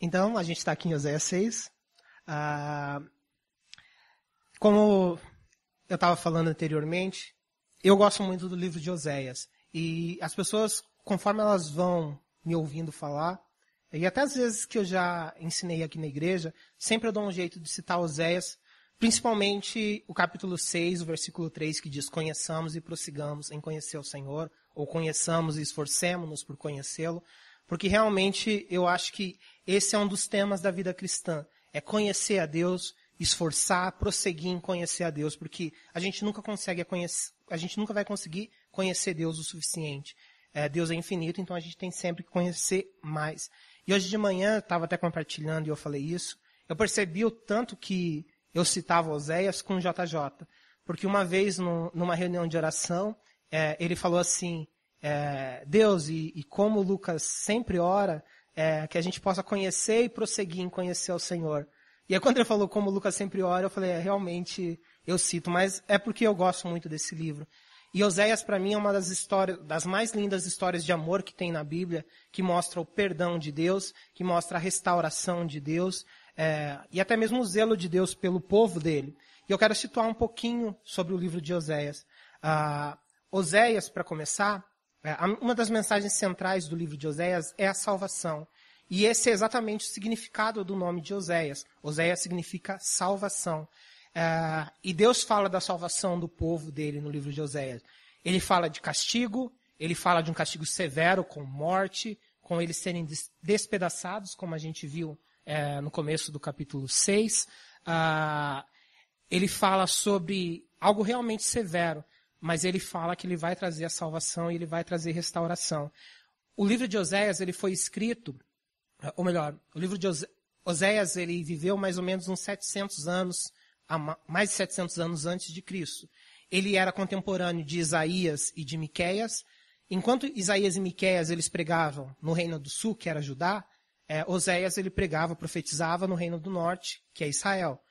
Então, a gente está aqui em Oséias 6. Como eu estava falando anteriormente, eu gosto muito do livro de Oséias. E as pessoas, conforme elas vão me ouvindo falar, e até às vezes que eu já ensinei aqui na igreja, sempre eu dou um jeito de citar Oséias, principalmente o capítulo 6, o versículo 3, que diz: conheçamos e prossigamos em conhecer o Senhor, ou conheçamos e esforcemo-nos por conhecê-lo, porque realmente eu acho que esse é um dos temas da vida cristã, é conhecer a Deus, esforçar, prosseguir em conhecer a Deus, porque a gente nunca vai conseguir conhecer Deus o suficiente. Deus é infinito, então a gente tem sempre que conhecer mais. E hoje de manhã, eu estava até compartilhando e eu falei isso, eu percebi o tanto que eu citava Oséias com o JJ, porque uma vez numa reunião de oração, ele falou assim: Deus, e como o Lucas sempre ora, que a gente possa conhecer e prosseguir em conhecer o Senhor. E aí quando ele falou como o Lucas sempre ora, eu falei, realmente eu cito, mas é porque eu gosto muito desse livro. E Oséias, para mim, é uma das mais lindas histórias de amor que tem na Bíblia, que mostra o perdão de Deus, que mostra a restauração de Deus, e até mesmo o zelo de Deus pelo povo dele. E eu quero situar um pouquinho sobre o livro de Oséias. Oséias, para começar, uma das mensagens centrais do livro de Oséias é a salvação. E esse é exatamente o significado do nome de Oséias. Oséias significa salvação. E Deus fala da salvação do povo dele no livro de Oséias. Ele fala de castigo, ele fala de um castigo severo, com morte, com eles serem despedaçados, como a gente viu no começo do capítulo 6. Ele fala sobre algo realmente severo, mas ele fala que ele vai trazer a salvação e ele vai trazer restauração. O livro de Oséias, ele foi escrito, ou melhor, o livro de Oséias, ele viveu mais ou menos uns 700 anos, mais de 700 anos antes de Cristo. Ele era contemporâneo de Isaías e de Miqueias. Enquanto Isaías e Miqueias, eles pregavam no reino do sul, que era Judá, Oséias, ele pregava, profetizava no reino do norte, que é Israel.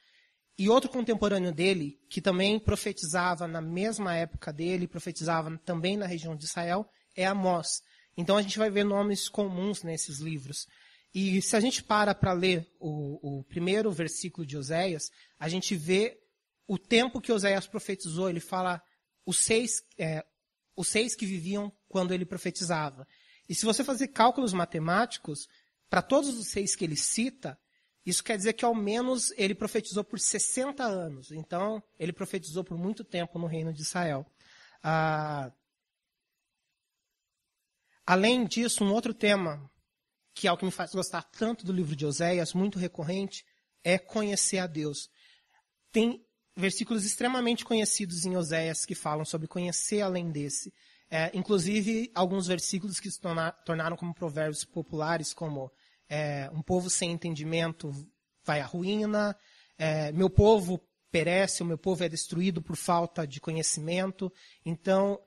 E outro contemporâneo dele, que também profetizava na mesma época dele, profetizava também na região de Israel, é Amós. Então a gente vai ver nomes comuns nesses livros. E se a gente para ler o primeiro versículo de Oséias, a gente vê o tempo que Oséias profetizou. Ele fala os seis que viviam quando ele profetizava. E se você fazer cálculos matemáticos, para todos os 6 que ele cita, isso quer dizer que ao menos ele profetizou por 60 anos. Então, ele profetizou por muito tempo no reino de Israel. Além disso, um outro tema, que é o que me faz gostar tanto do livro de Oséias, muito recorrente, é conhecer a Deus. Tem versículos extremamente conhecidos em Oséias que falam sobre conhecer além desse. Inclusive, alguns versículos que se tornaram como provérbios populares, como um povo sem entendimento vai à ruína, meu povo perece, o meu povo é destruído por falta de conhecimento. Então,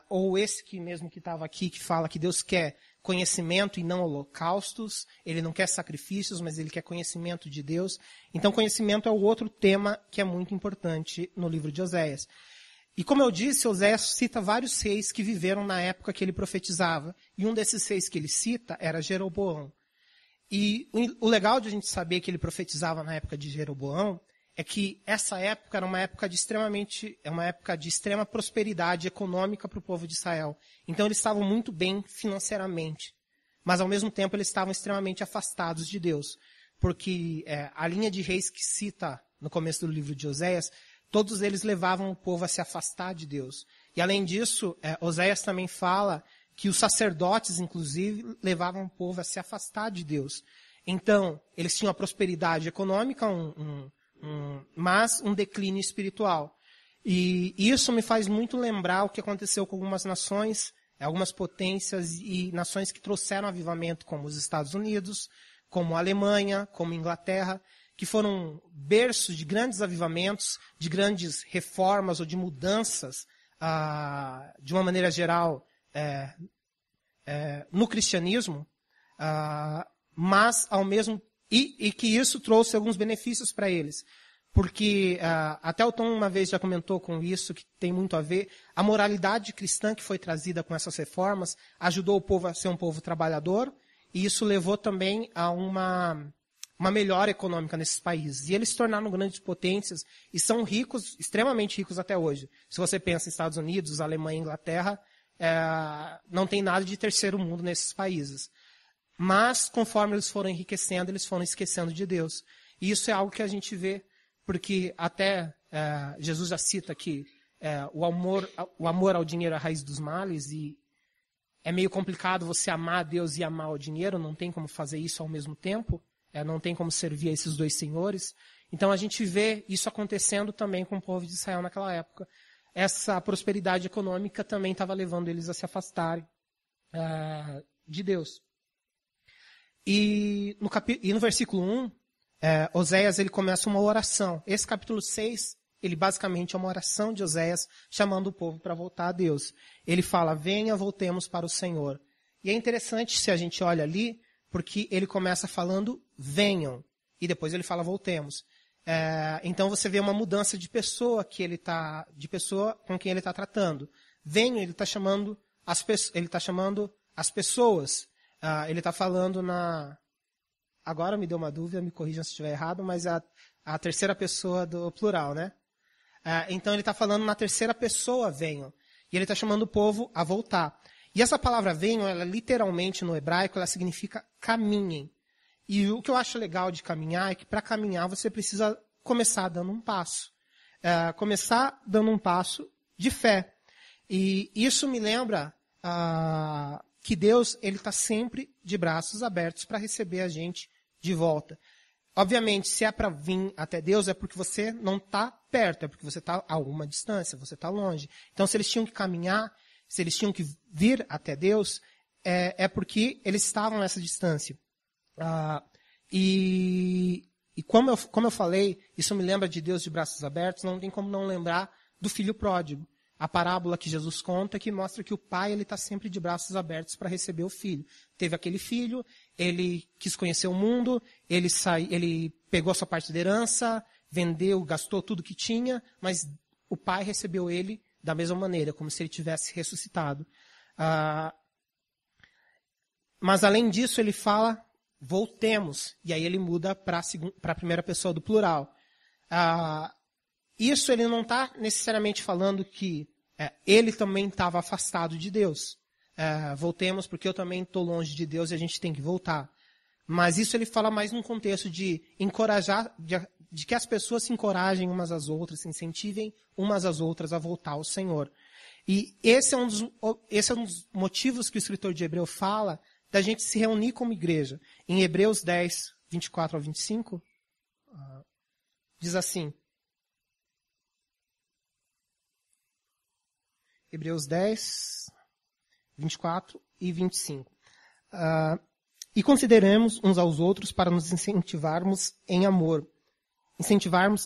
ou esse que mesmo que estava aqui, que fala que Deus quer conhecimento e não holocaustos, ele não quer sacrifícios, mas ele quer conhecimento de Deus. Então, conhecimento é o outro tema que é muito importante no livro de Oséias. E como eu disse, Oséias cita vários reis que viveram na época que ele profetizava. E um desses reis que ele cita era Jeroboão. E o legal de a gente saber que ele profetizava na época de Jeroboão é que essa época era uma época de extrema prosperidade econômica para o povo de Israel. Então eles estavam muito bem financeiramente, mas ao mesmo tempo eles estavam extremamente afastados de Deus, porque a linha de reis que cita no começo do livro de Oséias, todos eles levavam o povo a se afastar de Deus. E além disso, Oséias também fala que os sacerdotes, inclusive, levavam o povo a se afastar de Deus. Então, eles tinham a prosperidade econômica, mas um declínio espiritual. E isso me faz muito lembrar o que aconteceu com algumas nações, algumas potências e nações que trouxeram avivamento, como os Estados Unidos, como a Alemanha, como a Inglaterra, que foram berços de grandes avivamentos, de grandes reformas ou de mudanças, de uma maneira geral, no cristianismo, mas ao mesmo e que isso trouxe alguns benefícios para eles. Porque até o Tom uma vez já comentou com isso, que tem muito a ver, a moralidade cristã que foi trazida com essas reformas ajudou o povo a ser um povo trabalhador e isso levou também a uma melhora econômica nesses países. E eles se tornaram grandes potências e são ricos, extremamente ricos até hoje. Se você pensa em Estados Unidos, Alemanha, Inglaterra, não tem nada de terceiro mundo nesses países. Mas, conforme eles foram enriquecendo, eles foram esquecendo de Deus. E isso é algo que a gente vê, porque até Jesus já cita que o amor ao dinheiro é a raiz dos males, e é meio complicado você amar a Deus e amar o dinheiro, não tem como fazer isso ao mesmo tempo, não tem como servir a esses dois senhores. Então a gente vê isso acontecendo também com o povo de Israel naquela época. Essa prosperidade econômica também estava levando eles a se afastarem de Deus. E no versículo 1, Oséias ele começa uma oração. Esse capítulo 6, ele basicamente é uma oração de Oséias chamando o povo para voltar a Deus. Ele fala, venha, voltemos para o Senhor. E é interessante se a gente olha ali, porque ele começa falando, venham, e depois ele fala, voltemos. Então você vê uma mudança de pessoa com quem ele está tratando. Venham, ele está chamando as pessoas. Ele está falando agora me deu uma dúvida, me corrijam se estiver errado, mas a terceira pessoa do plural, né? Então ele está falando na terceira pessoa, venham. E ele está chamando o povo a voltar. E essa palavra venham, ela literalmente no hebraico, ela significa caminhem. E o que eu acho legal de caminhar é que para caminhar você precisa começar dando um passo. Começar dando um passo de fé. E isso me lembra que Deus ele está sempre de braços abertos para receber a gente de volta. Obviamente, se é para vir até Deus, é porque você não está perto, é porque você está a uma distância, você está longe. Então, se eles tinham que caminhar, se eles tinham que vir até Deus, é porque eles estavam nessa distância. E como eu falei, isso me lembra de Deus de braços abertos, não tem como não lembrar do filho pródigo. A parábola que Jesus conta que mostra que o pai ele está sempre de braços abertos para receber o filho. Teve aquele filho, ele quis conhecer o mundo, ele pegou a sua parte da herança, vendeu, gastou tudo que tinha, mas o pai recebeu ele da mesma maneira, como se ele tivesse ressuscitado. Mas além disso ele fala, voltemos, e aí ele muda para a primeira pessoa do plural. Isso ele não está necessariamente falando que ele também estava afastado de Deus. Voltemos porque eu também estou longe de Deus e a gente tem que voltar. Mas isso ele fala mais num contexto de encorajar, de que as pessoas se encorajem umas às outras, se incentivem umas às outras a voltar ao Senhor. E esse é um dos motivos que o escritor de Hebreu fala da gente se reunir como igreja. Em Hebreus 10, 24 ao 25, diz assim, Hebreus 10, 24 e 25. E consideremos uns aos outros para nos incentivarmos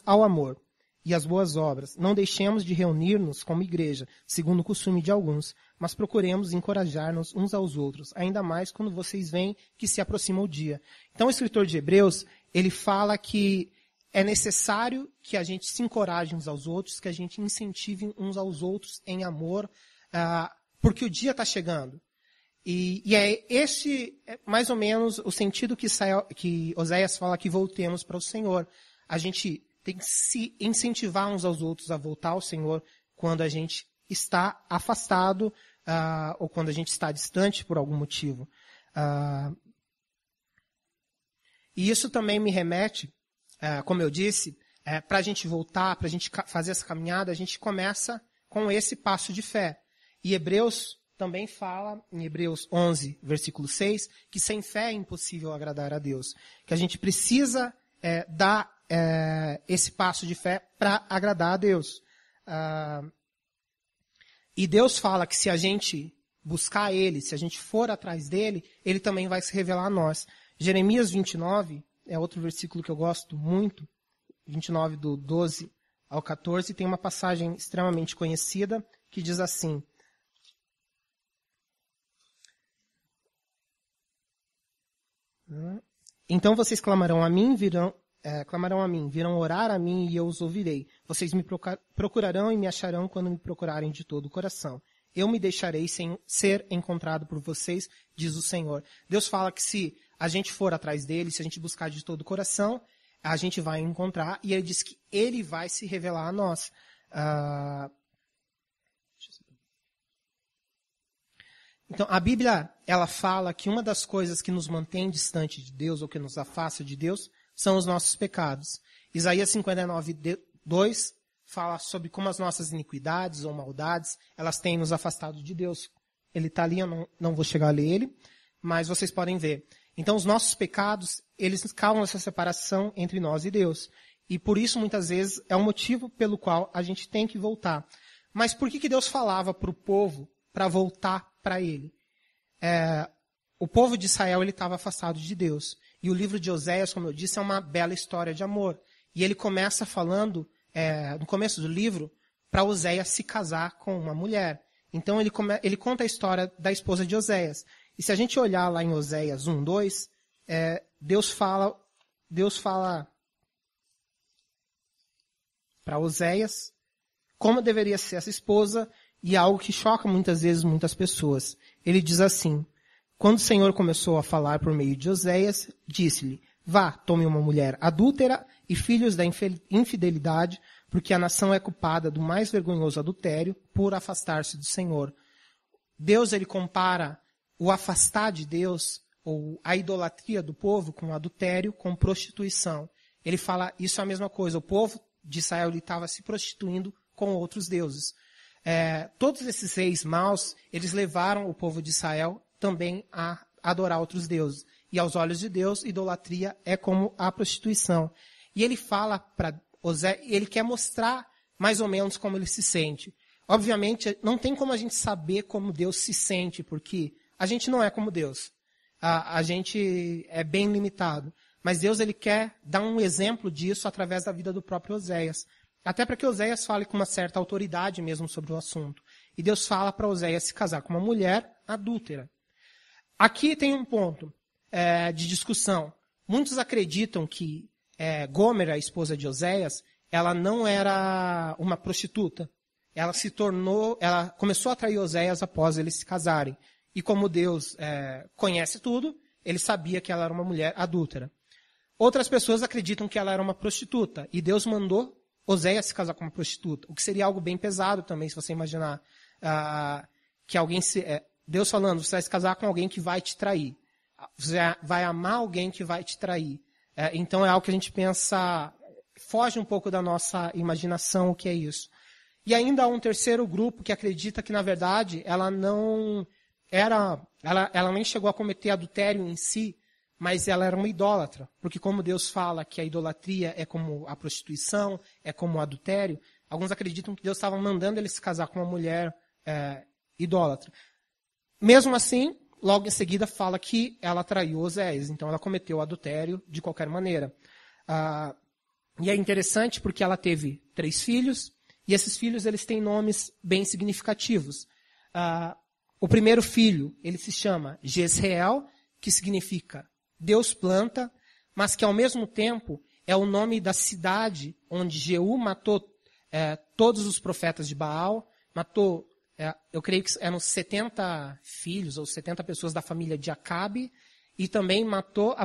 ao amor e às boas obras. Não deixemos de reunir-nos como igreja, segundo o costume de alguns, mas procuremos encorajar-nos uns aos outros, ainda mais quando vocês veem que se aproxima o dia. Então o escritor de Hebreus, ele fala que é necessário que a gente se encoraje uns aos outros, que a gente incentive uns aos outros em amor, porque o dia está chegando. E é mais ou menos, o sentido que Oséias fala que voltemos para o Senhor. A gente tem que se incentivar uns aos outros a voltar ao Senhor quando a gente está afastado ou quando a gente está distante por algum motivo. E isso também me remete, como eu disse, para a gente voltar, para a gente fazer essa caminhada, a gente começa com esse passo de fé. E Hebreus também fala, em Hebreus 11, versículo 6, que sem fé é impossível agradar a Deus. Que a gente precisa dar esse passo de fé para agradar a Deus. E Deus fala que se a gente buscar Ele, se a gente for atrás dEle, Ele também vai se revelar a nós. Jeremias 29 é outro versículo que eu gosto muito, 29 do 12 ao 14, tem uma passagem extremamente conhecida que diz assim, então vocês clamarão a mim, virão orar a mim e eu os ouvirei. Vocês me procurarão e me acharão quando me procurarem de todo o coração. eu me deixarei sem ser encontrado por vocês, diz o Senhor. Deus fala que se a gente for atrás dele, se a gente buscar de todo o coração, a gente vai encontrar, e ele diz que ele vai se revelar a nós. Então, a Bíblia, ela fala que uma das coisas que nos mantém distante de Deus, ou que nos afasta de Deus, são os nossos pecados. Isaías 59:2 fala sobre como as nossas iniquidades ou maldades, elas têm nos afastado de Deus. Ele está ali, eu não vou chegar a ler ele, mas vocês podem ver. Então, os nossos pecados, eles causam essa separação entre nós e Deus. E por isso, muitas vezes, é o motivo pelo qual a gente tem que voltar. Mas por que Deus falava para o povo para voltar para ele? O povo de Israel, ele estava afastado de Deus. E o livro de Oséias, como eu disse, é uma bela história de amor. E ele começa falando, no começo do livro, para Oséias se casar com uma mulher. Então, ele conta a história da esposa de Oséias. E se a gente olhar lá em Oséias 1:2, Deus fala para Oséias como deveria ser essa esposa, e algo que choca muitas vezes muitas pessoas. Ele diz assim: quando o Senhor começou a falar por meio de Oséias, disse-lhe: vá, tome uma mulher adúltera e filhos da infidelidade, porque a nação é culpada do mais vergonhoso adultério por afastar-se do Senhor. Deus, ele compara o afastar de Deus, ou a idolatria do povo, com adultério, com prostituição. Ele fala, isso é a mesma coisa. O povo de Israel estava se prostituindo com outros deuses. Todos esses reis maus, eles levaram o povo de Israel também a adorar outros deuses. E aos olhos de Deus, idolatria é como a prostituição. E ele fala para Oséias, ele quer mostrar mais ou menos como ele se sente. Obviamente, não tem como a gente saber como Deus se sente, porque a gente não é como Deus. A gente é bem limitado. Mas Deus, ele quer dar um exemplo disso através da vida do próprio Oséias. Até para que Oséias fale com uma certa autoridade mesmo sobre o assunto. E Deus fala para Oséias se casar com uma mulher adúltera. Aqui tem um ponto de discussão. Muitos acreditam que Gomer, a esposa de Oséias, ela não era uma prostituta. Ela começou a atrair Oséias após eles se casarem. E como Deus conhece tudo, ele sabia que ela era uma mulher adúltera. Outras pessoas acreditam que ela era uma prostituta. E Deus mandou Oséias se casar com uma prostituta. O que seria algo bem pesado também, se você imaginar que alguém Deus falando, você vai se casar com alguém que vai te trair. Você vai amar alguém que vai te trair. Então é algo que a gente pensa, foge um pouco da nossa imaginação o que é isso. E ainda há um terceiro grupo que acredita que, na verdade, ela nem chegou a cometer adultério em si, mas ela era uma idólatra. Porque como Deus fala que a idolatria é como a prostituição, é como o adultério, alguns acreditam que Deus estava mandando ele se casar com uma mulher idólatra. Mesmo assim, logo em seguida fala que ela traiu Oséias, então ela cometeu adultério de qualquer maneira. E é interessante porque ela teve 3 filhos, e esses filhos eles têm nomes bem significativos. O primeiro filho, ele se chama Jezreel, que significa Deus planta, mas que ao mesmo tempo é o nome da cidade onde Jeú matou todos os profetas de Baal, matou, eu creio que eram 70 filhos ou 70 pessoas da família de Acabe, e também matou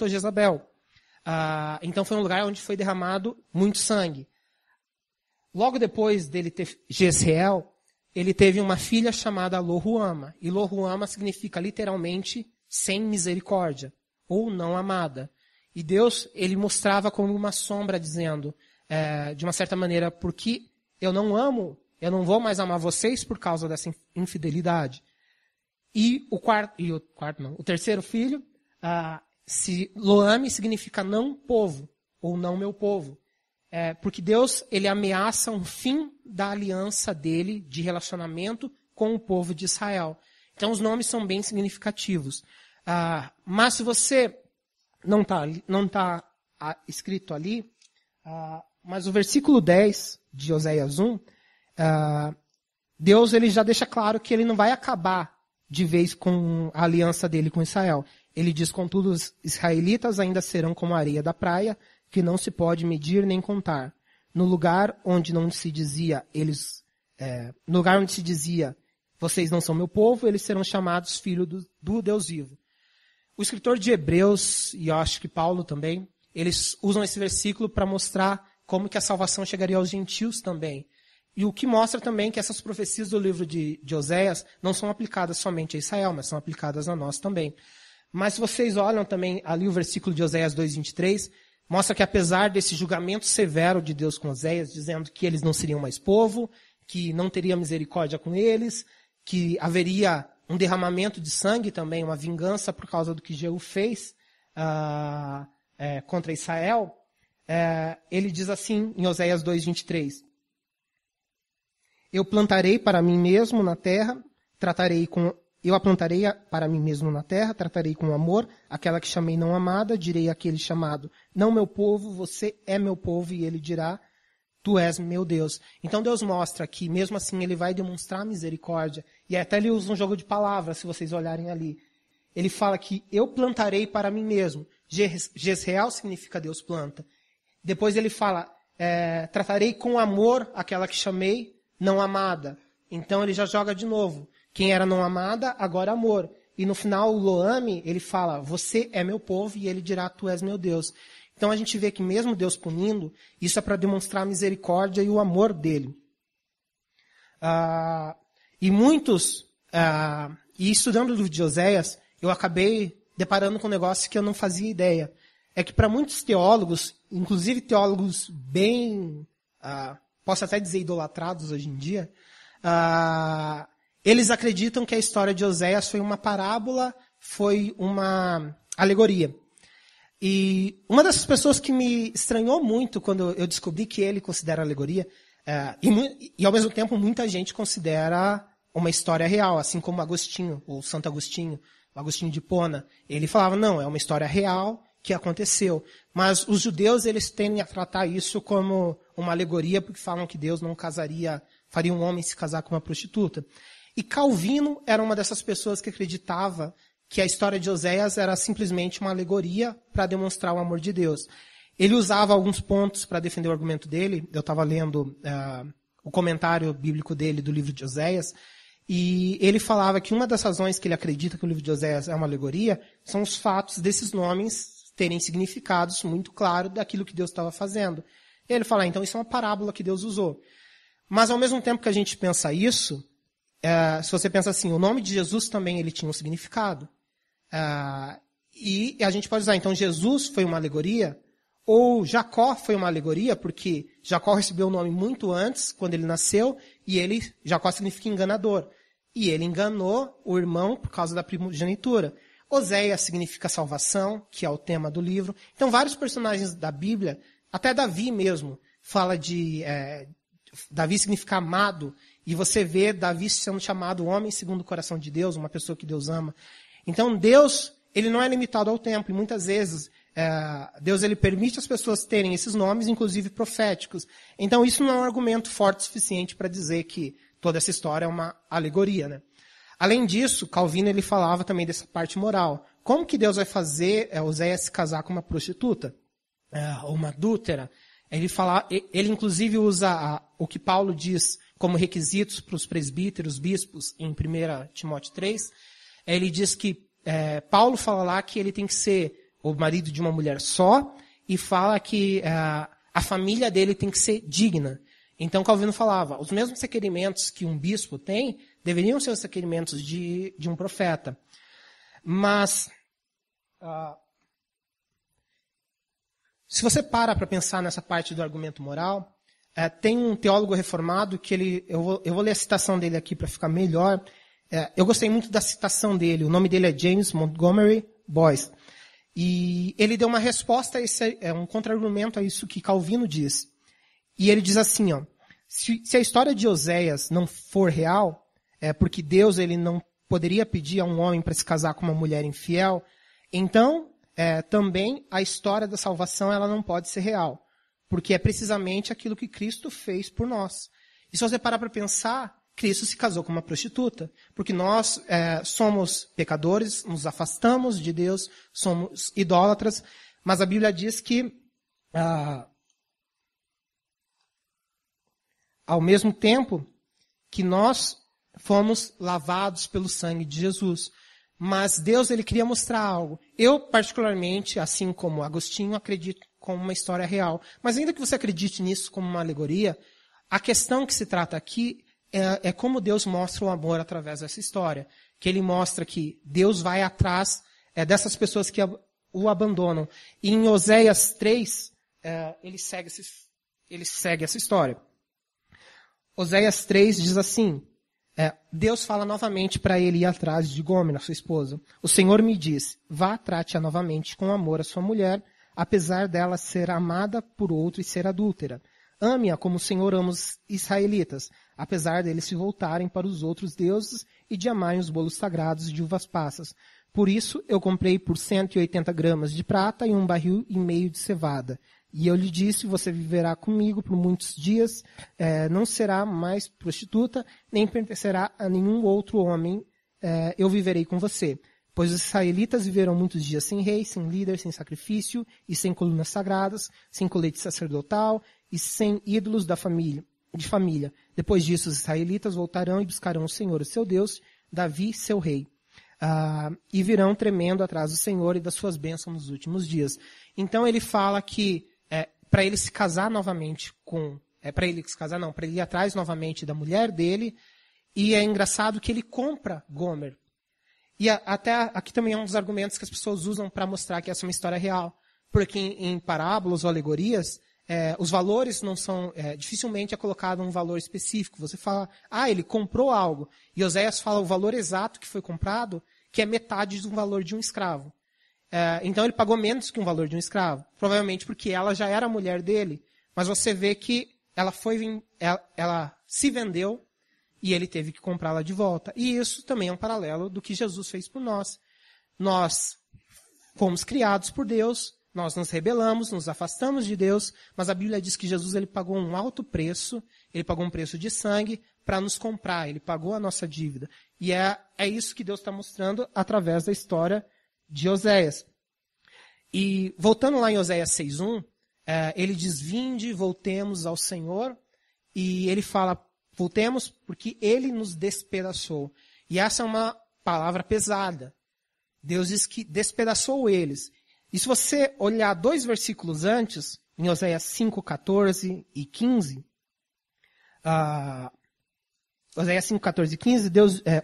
Jezabel. Então foi um lugar onde foi derramado muito sangue. Logo depois dele ter Jezreel, ele teve uma filha chamada Loruama. E Loruama significa literalmente sem misericórdia, ou não amada. E Deus, ele mostrava como uma sombra, dizendo, de uma certa maneira, porque eu não vou mais amar vocês por causa dessa infidelidade. E o terceiro filho, Loame significa não povo, ou não meu povo. Porque Deus, ele ameaça um fim da aliança dele, de relacionamento com o povo de Israel. Então os nomes são bem significativos. Mas se você não está escrito ali, mas o versículo 10 de Oséias 1, Deus ele já deixa claro que ele não vai acabar de vez com a aliança dele com Israel. Ele diz, contudo, os israelitas ainda serão como a areia da praia, que não se pode medir nem contar. No lugar onde não se dizia, eles no lugar onde se dizia, vocês não são meu povo, eles serão chamados filhos do Deus vivo. O escritor de Hebreus, e eu acho que Paulo também, eles usam esse versículo para mostrar como que a salvação chegaria aos gentios também. E o que mostra também que essas profecias do livro de Oséias não são aplicadas somente a Israel, mas são aplicadas a nós também. Mas se vocês olham também ali o versículo de Oséias 2:23, mostra que apesar desse julgamento severo de Deus com Oséias, dizendo que eles não seriam mais povo, que não teria misericórdia com eles, que haveria um derramamento de sangue também, uma vingança por causa do que Jeú fez contra Israel, ele diz assim em Oséias 2:23, eu plantarei para mim mesmo na terra, eu a plantarei para mim mesmo na terra, tratarei com amor aquela que chamei não amada, direi àquele chamado, não meu povo, você é meu povo, e ele dirá, tu és meu Deus. Então Deus mostra que, mesmo assim, ele vai demonstrar misericórdia. E até ele usa um jogo de palavras, se vocês olharem ali. Ele fala que eu plantarei para mim mesmo. Jezreel significa Deus planta. Depois ele fala, tratarei com amor aquela que chamei não amada. Então ele já joga de novo. Quem era não amada, agora amor. E no final, o Loame, ele fala, você é meu povo, e ele dirá, tu és meu Deus. Então a gente vê que mesmo Deus punindo, isso é para demonstrar a misericórdia e o amor dele. E estudando o livro de Oséias, eu acabei deparando com um negócio que eu não fazia ideia. É que para muitos teólogos, inclusive teólogos bem, posso até dizer idolatrados hoje em dia, eles acreditam que a história de Oséias foi uma parábola, foi uma alegoria. E uma dessas pessoas que me estranhou muito quando eu descobri que ele considera alegoria, e ao mesmo tempo muita gente considera uma história real, assim como Agostinho, ou Santo Agostinho, o Agostinho de Hipona. Ele falava, não, é uma história real que aconteceu. Mas os judeus, eles tendem a tratar isso como uma alegoria, porque falam que Deus não faria um homem se casar com uma prostituta. E Calvino era uma dessas pessoas que acreditava que a história de Oséias era simplesmente uma alegoria para demonstrar o amor de Deus. Ele usava alguns pontos para defender o argumento dele. Eu estava lendo o comentário bíblico dele do livro de Oséias, e ele falava que uma das razões que ele acredita que o livro de Oséias é uma alegoria são os fatos desses nomes terem significados muito claros daquilo que Deus estava fazendo. E ele fala, então isso é uma parábola que Deus usou. Mas ao mesmo tempo que a gente pensa isso, se você pensa assim, o nome de Jesus também ele tinha um significado. E a gente pode usar, então Jesus foi uma alegoria, ou Jacó foi uma alegoria, porque Jacó recebeu o nome muito antes, quando ele nasceu, e Jacó significa enganador. E ele enganou o irmão por causa da primogenitura. Oséias significa salvação, que é o tema do livro. Então vários personagens da Bíblia, até Davi mesmo, fala de Davi significa amado, e você vê Davi sendo chamado homem segundo o coração de Deus, uma pessoa que Deus ama. Então Deus, ele não é limitado ao tempo, e muitas vezes Deus ele permite as pessoas terem esses nomes, inclusive proféticos. Então isso não é um argumento forte o suficiente para dizer que toda essa história é uma alegoria, né? Além disso, Calvino ele falava também dessa parte moral. Como que Deus vai fazer Oséias se casar com uma prostituta? Ou uma adúltera? Ele inclusive usa o que Paulo diz como requisitos para os presbíteros, bispos, em 1 Timóteo 3. Ele diz que Paulo fala lá que ele tem que ser o marido de uma mulher só, e fala que a família dele tem que ser digna. Então Calvino falava, os mesmos requerimentos que um bispo tem, deveriam ser os requerimentos de um profeta. Mas, se você para pensar nessa parte do argumento moral, tem um teólogo reformado que eu vou ler a citação dele aqui para ficar melhor. Eu gostei muito da citação dele, o nome dele é James Montgomery Boyce. E ele deu uma resposta a esse, um contra-argumento a isso que Calvino diz. E ele diz assim, se a história de Oséias não for real, porque Deus ele não poderia pedir a um homem para se casar com uma mulher infiel, então também a história da salvação ela não pode ser real, porque é precisamente aquilo que Cristo fez por nós. E se você parar para pensar, Cristo se casou com uma prostituta, porque nós somos pecadores, nos afastamos de Deus, somos idólatras, mas a Bíblia diz que ao mesmo tempo que nós fomos lavados pelo sangue de Jesus. Mas Deus, ele queria mostrar algo. Eu, particularmente, assim como Agostinho, acredito como uma história real. Mas ainda que você acredite nisso como uma alegoria, a questão que se trata aqui é como Deus mostra o amor através dessa história. Que ele mostra que Deus vai atrás dessas pessoas que o abandonam. E em Oséias 3, ele segue essa história. Oséias 3 diz assim, Deus fala novamente para ele ir atrás de Gomer, a sua esposa. O Senhor me diz, vá, trate-a novamente com amor a sua mulher, apesar dela ser amada por outro e ser adúltera. Ame-a como o Senhor ama os israelitas, apesar deles se voltarem para os outros deuses e de amarem os bolos sagrados de uvas passas. Por isso, eu comprei por 180 gramas de prata e 1,5 barril de cevada. E eu lhe disse, você viverá comigo por muitos dias, não será mais prostituta, nem pertencerá a nenhum outro homem, eu viverei com você. Pois os israelitas viverão muitos dias sem rei, sem líder, sem sacrifício, e sem colunas sagradas, sem colete sacerdotal, e sem ídolos de família. Depois disso, os israelitas voltarão e buscarão o Senhor, o seu Deus, Davi, seu rei. E virão tremendo atrás do Senhor e das suas bênçãos nos últimos dias. Então ele fala que para ele se casar novamente para ele ir atrás novamente da mulher dele, e é engraçado que ele compra Gomer. E até aqui também é um dos argumentos que as pessoas usam para mostrar que essa é uma história real. Porque em parábolas ou alegorias, os valores não são, dificilmente é colocado um valor específico. Você fala, ele comprou algo. E Oséias fala o valor exato que foi comprado, que é metade do valor de um escravo. Então ele pagou menos que um valor de um escravo. Provavelmente porque ela já era a mulher dele. Mas você vê que ela se vendeu e ele teve que comprá-la de volta. E isso também é um paralelo do que Jesus fez por nós. Nós fomos criados por Deus, nós nos rebelamos, nos afastamos de Deus, mas a Bíblia diz que Jesus ele pagou um alto preço, ele pagou um preço de sangue para nos comprar, ele pagou a nossa dívida. E é isso que Deus está mostrando através da história de Oséias. E voltando lá em Oséias 6:1, ele diz, vinde, voltemos ao Senhor, e ele fala, voltemos porque ele nos despedaçou. E essa é uma palavra pesada. Deus diz que despedaçou eles. E se você olhar 2 versículos antes, em Oséias 5:14 e 15, Oséias 5:14 e 15,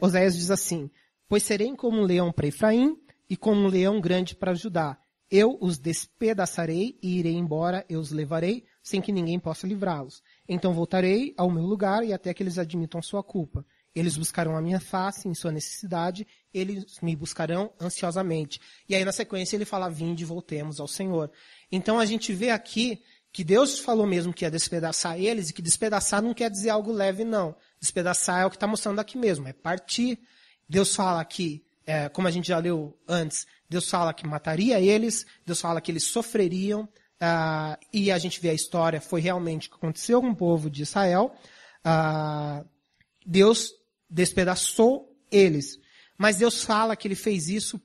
Oséias diz assim, pois serei como um leão para Efraim e como um leão grande para Judá. Eu os despedaçarei e irei embora, eu os levarei, sem que ninguém possa livrá-los. Então voltarei ao meu lugar e até que eles admitam sua culpa. Eles buscarão a minha face em sua necessidade, eles me buscarão ansiosamente. E aí na sequência ele fala, vinde, voltemos ao Senhor. Então a gente vê aqui que Deus falou mesmo que ia despedaçar eles, e que despedaçar não quer dizer algo leve, não. Despedaçar é o que está mostrando aqui mesmo, é partir. Deus fala que, como a gente já leu antes, Deus fala que mataria eles, Deus fala que eles sofreriam, e a gente vê a história, foi realmente o que aconteceu com o povo de Israel. Deus despedaçou eles. Mas Deus fala que ele fez isso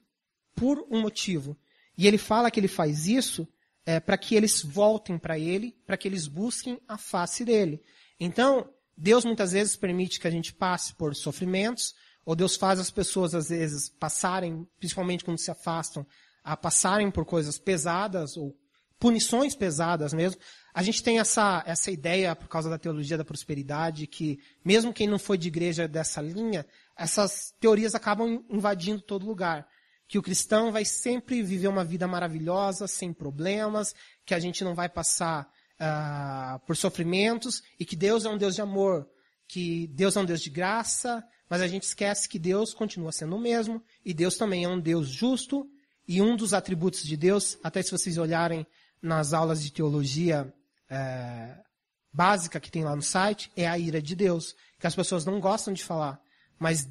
por um motivo. E ele fala que ele faz isso para que eles voltem para ele, para que eles busquem a face dele. Então, Deus muitas vezes permite que a gente passe por sofrimentos, ou Deus faz as pessoas às vezes passarem, principalmente quando se afastam, a passarem por coisas pesadas, ou punições pesadas mesmo. A gente tem essa ideia, por causa da teologia da prosperidade, que mesmo quem não foi de igreja dessa linha, essas teorias acabam invadindo todo lugar. Que o cristão vai sempre viver uma vida maravilhosa, sem problemas, que a gente não vai passar por sofrimentos, e que Deus é um Deus de amor, que Deus é um Deus de graça, mas a gente esquece que Deus continua sendo o mesmo, e Deus também é um Deus justo, e um dos atributos de Deus, até se vocês olharem nas aulas de teologia básica que tem lá no site, é a ira de Deus, que as pessoas não gostam de falar, mas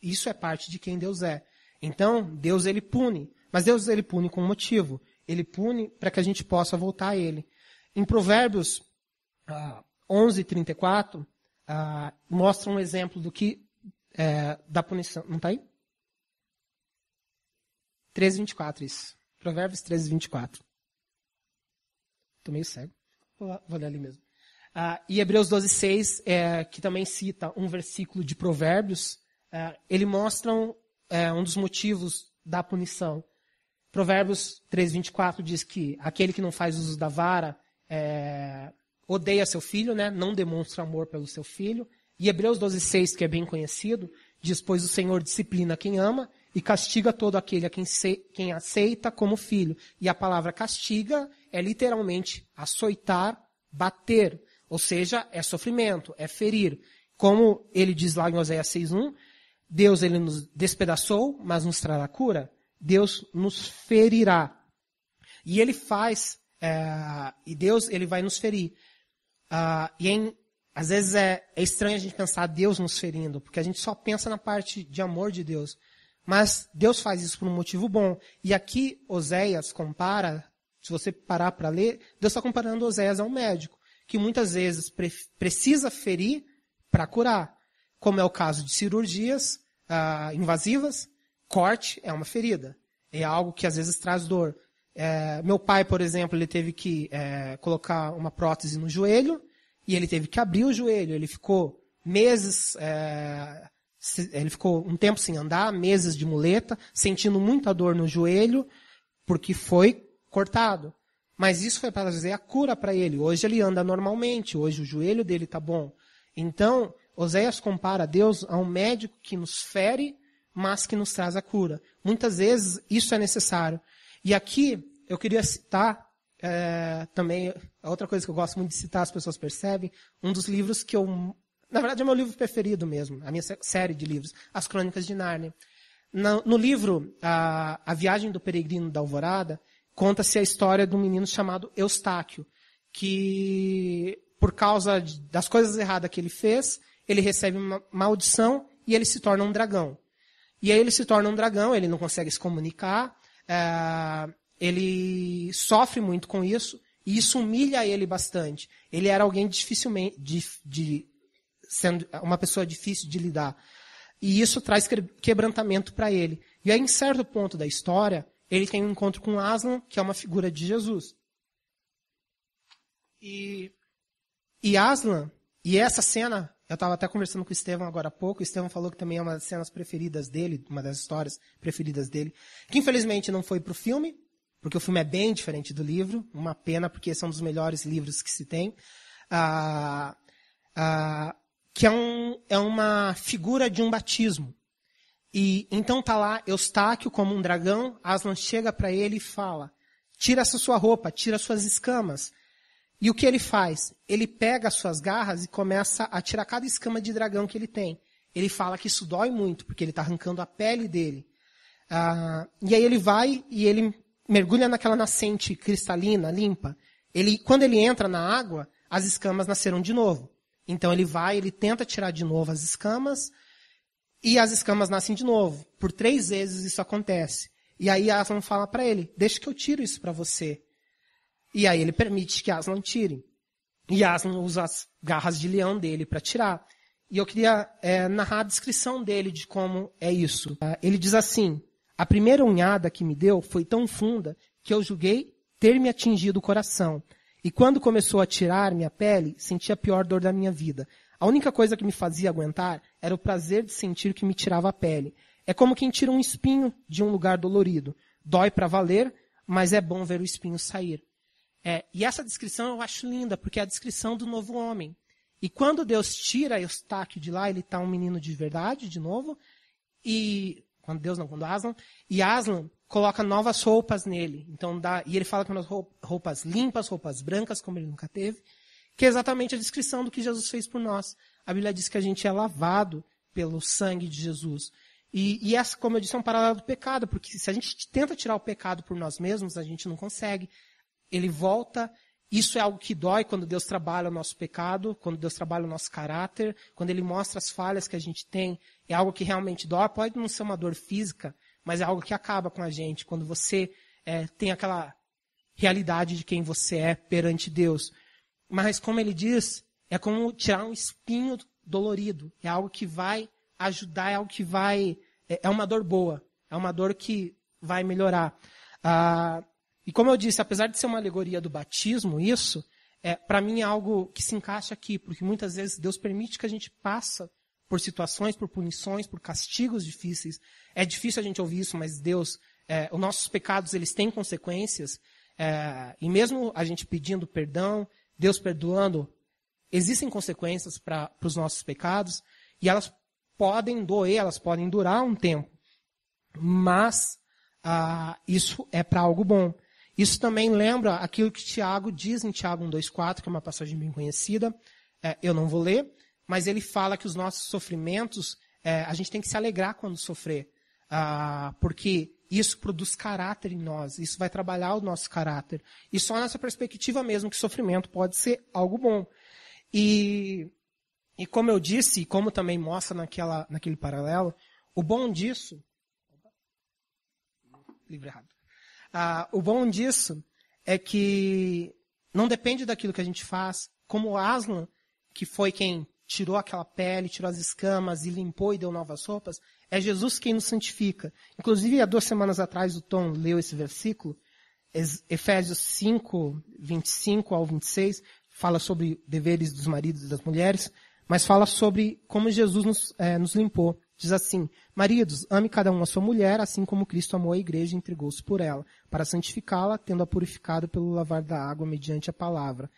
isso é parte de quem Deus é. Então, Deus ele pune, mas Deus ele pune com um motivo. Ele pune para que a gente possa voltar a ele. Em Provérbios 11:34, mostra um exemplo do que da punição. Não está aí? 13:24, isso. Provérbios 13:24. Estou meio cego. Vou ler ali mesmo. E Hebreus 12:6, que também cita um versículo de Provérbios, ele mostra um dos motivos da punição. Provérbios 3:24 diz que aquele que não faz uso da vara odeia seu filho, né? Não demonstra amor pelo seu filho. E Hebreus 12:6, que é bem conhecido, diz: pois o Senhor disciplina quem ama e castiga todo aquele a quem aceita como filho. E a palavra castiga é literalmente açoitar, bater. Ou seja, é sofrimento, é ferir. Como ele diz lá em Oséias 6:1, Deus ele nos despedaçou, mas nos trará cura. Deus nos ferirá. E ele faz, e Deus ele vai nos ferir. Às vezes é estranho a gente pensar Deus nos ferindo, porque a gente só pensa na parte de amor de Deus. Mas Deus faz isso por um motivo bom. E aqui Oséias compara, se você parar para ler, Deus está comparando Oséias a um médico, que muitas vezes precisa ferir para curar. Como é o caso de cirurgias invasivas, corte é uma ferida. É algo que às vezes traz dor. Meu pai, por exemplo, ele teve que colocar uma prótese no joelho, e ele teve que abrir o joelho. Ele ficou meses, ele ficou um tempo sem andar, meses de muleta, sentindo muita dor no joelho, porque foi cortado. Mas isso foi para trazer a cura para ele. Hoje ele anda normalmente, hoje o joelho dele está bom. Então, Oséias compara Deus a um médico que nos fere, mas que nos traz a cura. Muitas vezes isso é necessário. E aqui eu queria citar também, a outra coisa que eu gosto muito de citar, as pessoas percebem, um dos livros que na verdade é o meu livro preferido mesmo, a minha série de livros, As Crônicas de Nárnia. No livro A Viagem do Peregrino da Alvorada, conta-se a história de um menino chamado Eustáquio, que por causa das coisas erradas que ele fez, ele recebe uma maldição e ele se torna um dragão. E aí ele se torna um dragão, ele não consegue se comunicar, ele sofre muito com isso, e isso humilha ele bastante. Ele era alguém sendo uma pessoa difícil de lidar. E isso traz quebrantamento para ele. E aí, em certo ponto da história, ele tem um encontro com Aslan, que é uma figura de Jesus. E Aslan, e essa cena, eu estava até conversando com o Estevão agora há pouco, o Estevão falou que também é uma das cenas preferidas dele, uma das histórias preferidas dele, que infelizmente não foi para o filme, porque o filme é bem diferente do livro, uma pena, porque esse é um dos melhores livros que se tem, que é uma figura de um batismo. E então tá lá Eustáquio como um dragão, Aslan chega para ele e fala: tira essa sua roupa, tira suas escamas. E o que ele faz? Ele pega as suas garras e começa a tirar cada escama de dragão que ele tem. Ele fala que isso dói muito, porque ele está arrancando a pele dele. E aí ele vai e ele mergulha naquela nascente cristalina, limpa. Quando ele entra na água, as escamas nasceram de novo. Então ele vai, ele tenta tirar de novo as escamas, e as escamas nascem de novo. Por 3 vezes isso acontece. E aí Aslan fala para ele: deixa que eu tiro isso para você. E aí ele permite que Aslan tire. E Aslan usa as garras de leão dele para tirar. E eu queria narrar a descrição dele de como é isso. Ele diz assim: a primeira unhada que me deu foi tão funda que eu julguei ter me atingido o coração. E quando começou a tirar minha pele, senti a pior dor da minha vida. A única coisa que me fazia aguentar era o prazer de sentir que me tirava a pele. É como quem tira um espinho de um lugar dolorido. Dói para valer, mas é bom ver o espinho sair. E essa descrição eu acho linda, porque é a descrição do novo homem. E quando Deus tira Eustáquio de lá, ele está um menino de verdade, de novo. Quando Aslan. E Aslan coloca novas roupas nele. Então e ele fala que umas roupas limpas, roupas brancas, como ele nunca teve, que é exatamente a descrição do que Jesus fez por nós. A Bíblia diz que a gente é lavado pelo sangue de Jesus. E essa, como eu disse, é um paralelo do pecado, porque se a gente tenta tirar o pecado por nós mesmos, a gente não consegue. Ele volta. Isso é algo que dói quando Deus trabalha o nosso pecado, quando Deus trabalha o nosso caráter, quando Ele mostra as falhas que a gente tem. É algo que realmente dói. Pode não ser uma dor física, mas é algo que acaba com a gente. Quando você tem aquela realidade de quem você é perante Deus. Mas, como ele diz, é como tirar um espinho dolorido. É algo que vai ajudar, é algo que vai... É uma dor boa. É uma dor que vai melhorar. E como eu disse, apesar de ser uma alegoria do batismo, isso, para mim é algo que se encaixa aqui, porque muitas vezes Deus permite que a gente passe por situações, por punições, por castigos difíceis. É difícil a gente ouvir isso, mas Deus, os nossos pecados, eles têm consequências. E mesmo a gente pedindo perdão, Deus perdoando, existem consequências para os nossos pecados, e elas podem doer, elas podem durar um tempo. Mas isso é para algo bom. Isso também lembra aquilo que Tiago diz em Tiago 1:2-4, que é uma passagem bem conhecida. Eu não vou ler, mas ele fala que os nossos sofrimentos, a gente tem que se alegrar quando sofrer. Porque isso produz caráter em nós, isso vai trabalhar o nosso caráter. E só nessa perspectiva mesmo que sofrimento pode ser algo bom. E como eu disse, e como também mostra naquele paralelo, o bom disso... Livro errado. O bom disso é que não depende daquilo que a gente faz, como Aslan, que foi quem tirou aquela pele, tirou as escamas e limpou e deu novas roupas, é Jesus quem nos santifica. Inclusive, há 2 semanas atrás, o Tom leu esse versículo, Efésios 5, 25 ao 26, fala sobre deveres dos maridos e das mulheres, mas fala sobre como Jesus nos limpou. Diz assim: maridos, ame cada um a sua mulher, assim como Cristo amou a igreja e entregou-se por ela, para santificá-la, tendo-a purificado pelo lavar da água mediante a palavra.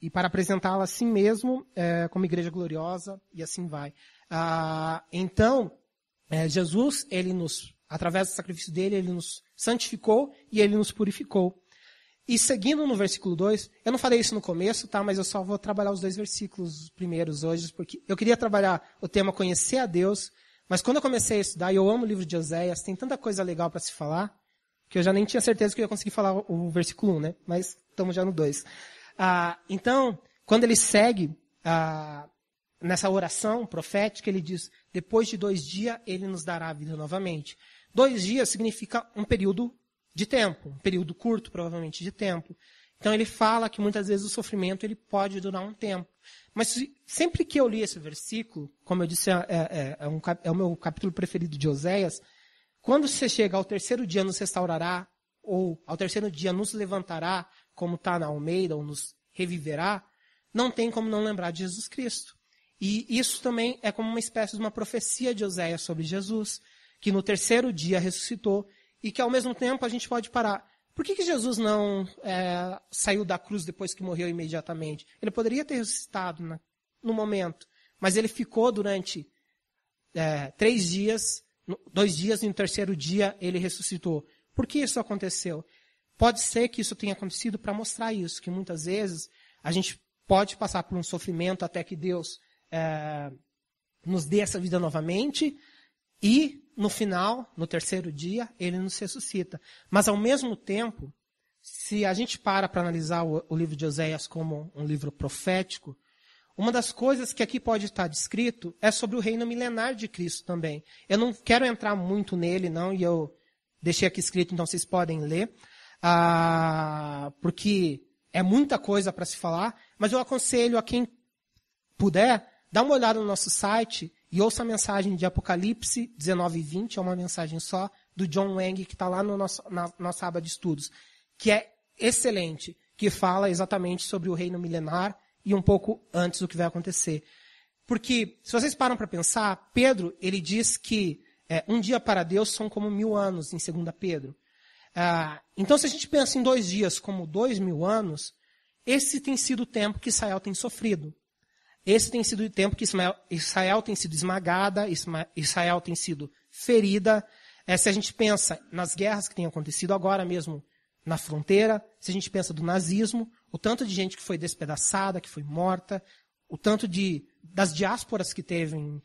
E para apresentá-la a si mesmo como igreja gloriosa, e assim vai. Então, Jesus, através do sacrifício dele, ele nos santificou e ele nos purificou. E seguindo no versículo 2, eu não falei isso no começo, tá? Mas eu só vou trabalhar os 2 versículos primeiros hoje, porque eu queria trabalhar o tema conhecer a Deus, mas quando eu comecei a estudar, e eu amo o livro de Oséias, tem tanta coisa legal para se falar, que eu já nem tinha certeza que eu ia conseguir falar o versículo 1, né? Mas estamos já no 2. Então, quando ele segue nessa oração profética, ele diz, depois de 2 dias, ele nos dará a vida novamente. 2 dias significa um período de tempo, um período curto, provavelmente, de tempo. Então ele fala que muitas vezes o sofrimento ele pode durar um tempo. Mas sempre que eu li esse versículo, como eu disse, é o meu capítulo preferido de Oséias, quando você chega ao 3º dia nos restaurará, ou ao 3º dia nos levantará, como está na Almeida, ou nos reviverá, não tem como não lembrar de Jesus Cristo. E isso também é como uma espécie de uma profecia de Oséias sobre Jesus, que no 3º dia ressuscitou, e que ao mesmo tempo a gente pode parar. Por que Jesus não saiu da cruz depois que morreu imediatamente? Ele poderia ter ressuscitado no momento, mas ele ficou durante 3 dias, 2 dias e no 3º dia ele ressuscitou. Por que isso aconteceu? Pode ser que isso tenha acontecido para mostrar isso, que muitas vezes a gente pode passar por um sofrimento até que Deus nos dê essa vida novamente, e no final, no 3º dia, ele nos ressuscita. Mas ao mesmo tempo, se a gente para analisar o livro de Oséias como um livro profético, uma das coisas que aqui pode estar descrito é sobre o reino milenar de Cristo também. Eu não quero entrar muito nele, não, e eu deixei aqui escrito, então vocês podem ler, porque é muita coisa para se falar, mas eu aconselho a quem puder, dar uma olhada no nosso site e ouça a mensagem de Apocalipse 19:20, é uma mensagem só, do John Wang, que está lá na nossa aba de estudos, que é excelente, que fala exatamente sobre o reino milenar e um pouco antes do que vai acontecer. Porque, se vocês param para pensar, Pedro, ele diz que um dia para Deus são como 1000 anos, em 2 Pedro. Então, se a gente pensa em 2 dias como 2000 anos, esse tem sido o tempo que Israel tem sofrido. Esse tem sido o tempo que Israel tem sido esmagada, Israel tem sido ferida. Se a gente pensa nas guerras que têm acontecido agora mesmo na fronteira, se a gente pensa do nazismo, o tanto de gente que foi despedaçada, que foi morta, o tanto das diásporas que teve, o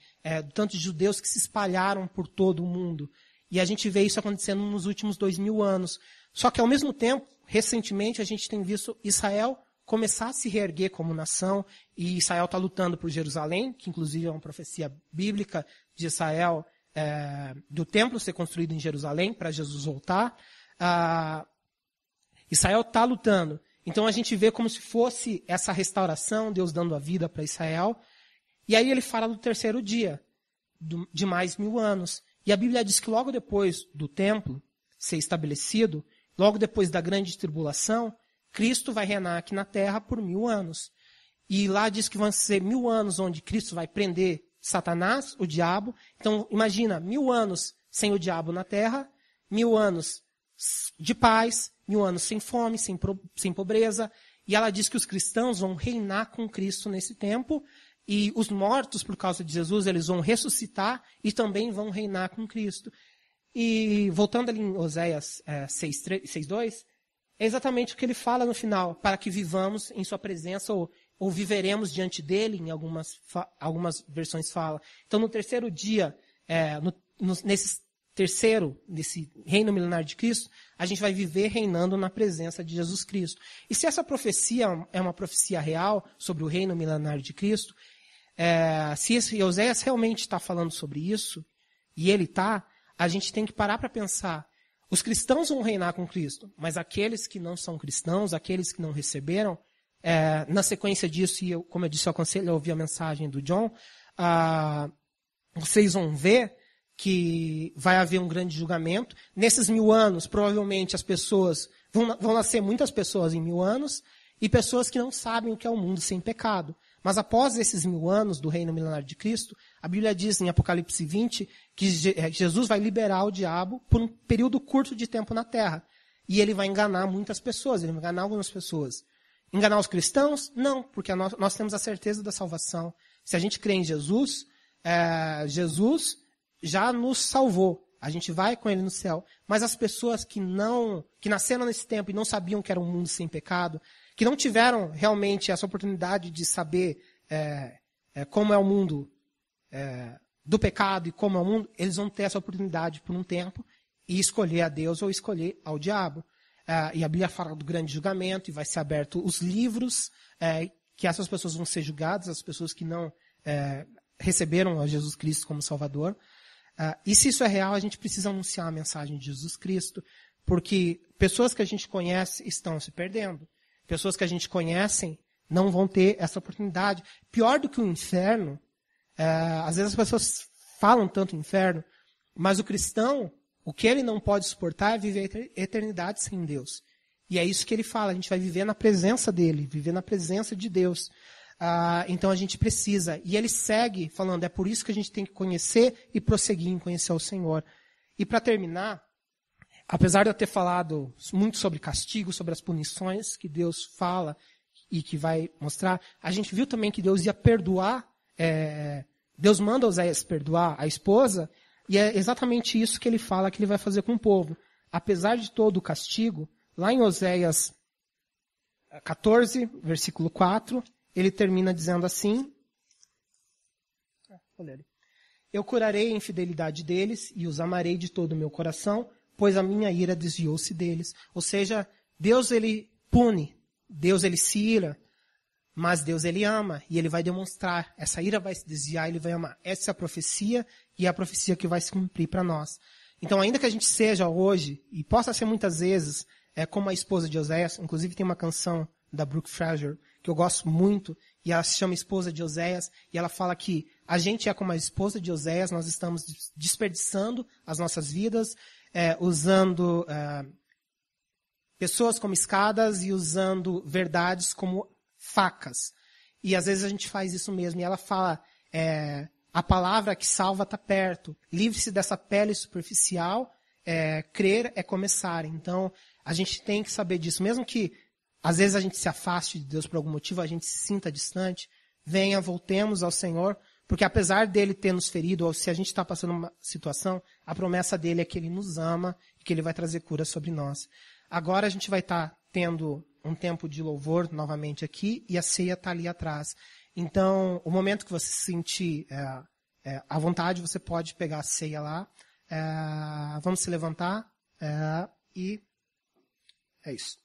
tanto de judeus que se espalharam por todo o mundo. E a gente vê isso acontecendo nos últimos 2000 anos. Só que ao mesmo tempo, recentemente, a gente tem visto Israel começar a se reerguer como nação, e Israel está lutando por Jerusalém, que inclusive é uma profecia bíblica de Israel, do templo ser construído em Jerusalém, para Jesus voltar. Israel está lutando. Então a gente vê como se fosse essa restauração, Deus dando a vida para Israel. E aí ele fala do 3º dia, de mais 1000 anos. E a Bíblia diz que logo depois do templo ser estabelecido, logo depois da grande tribulação, Cristo vai reinar aqui na terra por 1000 anos. E lá diz que vão ser 1000 anos onde Cristo vai prender Satanás, o diabo. Então, imagina, 1000 anos sem o diabo na terra, 1000 anos de paz, 1000 anos sem fome, sem pobreza. E ela diz que os cristãos vão reinar com Cristo nesse tempo. E os mortos, por causa de Jesus, eles vão ressuscitar e também vão reinar com Cristo. E voltando ali em Oséias 6:2, é exatamente o que ele fala no final, para que vivamos em sua presença ou viveremos diante dele, em algumas versões fala. Então no terceiro dia, nesse reino milenar de Cristo, a gente vai viver reinando na presença de Jesus Cristo. E se essa profecia é uma profecia real sobre o reino milenar de Cristo, se esse Oséias realmente está falando sobre isso, e ele está, a gente tem que parar para pensar. Os cristãos vão reinar com Cristo, mas aqueles que não são cristãos, aqueles que não receberam, na sequência disso, e como eu disse, eu aconselho a ouvir a mensagem do John, vocês vão ver que vai haver um grande julgamento. Nesses 1000 anos, provavelmente as pessoas, vão nascer muitas pessoas em 1000 anos, e pessoas que não sabem o que é o mundo sem pecado. Mas após esses 1000 anos do reino milenar de Cristo, a Bíblia diz em Apocalipse 20 que Jesus vai liberar o diabo por um período curto de tempo na terra. E ele vai enganar muitas pessoas, ele vai enganar algumas pessoas. Enganar os cristãos? Não, porque nós temos a certeza da salvação. Se a gente crê em Jesus, Jesus já nos salvou. A gente vai com ele no céu. Mas as pessoas que nasceram nesse tempo e não sabiam que era um mundo sem pecado, que não tiveram realmente essa oportunidade de saber como é o mundo do pecado e como é o mundo, eles vão ter essa oportunidade por um tempo e escolher a Deus ou escolher ao diabo. E a Bíblia fala do grande julgamento e vai ser aberto os livros que essas pessoas vão ser julgadas, as pessoas que não receberam a Jesus Cristo como Salvador. E se isso é real, a gente precisa anunciar a mensagem de Jesus Cristo, porque pessoas que a gente conhece estão se perdendo. Pessoas que a gente conhece não vão ter essa oportunidade. Pior do que o inferno, às vezes as pessoas falam tanto inferno, mas o cristão, o que ele não pode suportar é viver a eternidade sem Deus. E é isso que ele fala, a gente vai viver na presença dele, viver na presença de Deus. Então a gente precisa. E ele segue falando, é por isso que a gente tem que conhecer e prosseguir em conhecer o Senhor. E para terminar, apesar de eu ter falado muito sobre castigo, sobre as punições que Deus fala e que vai mostrar, a gente viu também que Deus ia perdoar, Deus manda Oséias perdoar a esposa, e é exatamente isso que ele fala que ele vai fazer com o povo. Apesar de todo o castigo, lá em Oséias 14, versículo 4, ele termina dizendo assim, eu curarei a infidelidade deles e os amarei de todo o meu coração, pois a minha ira desviou-se deles. Ou seja, Deus ele pune, Deus ele se ira, mas Deus ele ama e ele vai demonstrar. Essa ira vai se desviar, ele vai amar. Essa é a profecia e é a profecia que vai se cumprir para nós. Então, ainda que a gente seja hoje, e possa ser muitas vezes, como a esposa de Oséias, inclusive tem uma canção da Brooke Fraser, que eu gosto muito, e ela se chama Esposa de Oséias, e ela fala que a gente é como a esposa de Oséias, nós estamos desperdiçando as nossas vidas, usando pessoas como escadas e usando verdades como facas. E às vezes a gente faz isso mesmo. E ela fala, a palavra que salva está perto. Livre-se dessa pele superficial, crer é começar. Então, a gente tem que saber disso. Mesmo que às vezes a gente se afaste de Deus por algum motivo, a gente se sinta distante, venha, voltemos ao Senhor, porque apesar dele ter nos ferido, ou se a gente está passando uma situação, a promessa dele é que ele nos ama e que ele vai trazer cura sobre nós. Agora a gente vai estar tendo um tempo de louvor novamente aqui e a ceia está ali atrás. Então, o momento que você se sentir à vontade, você pode pegar a ceia lá. Vamos se levantar e é isso.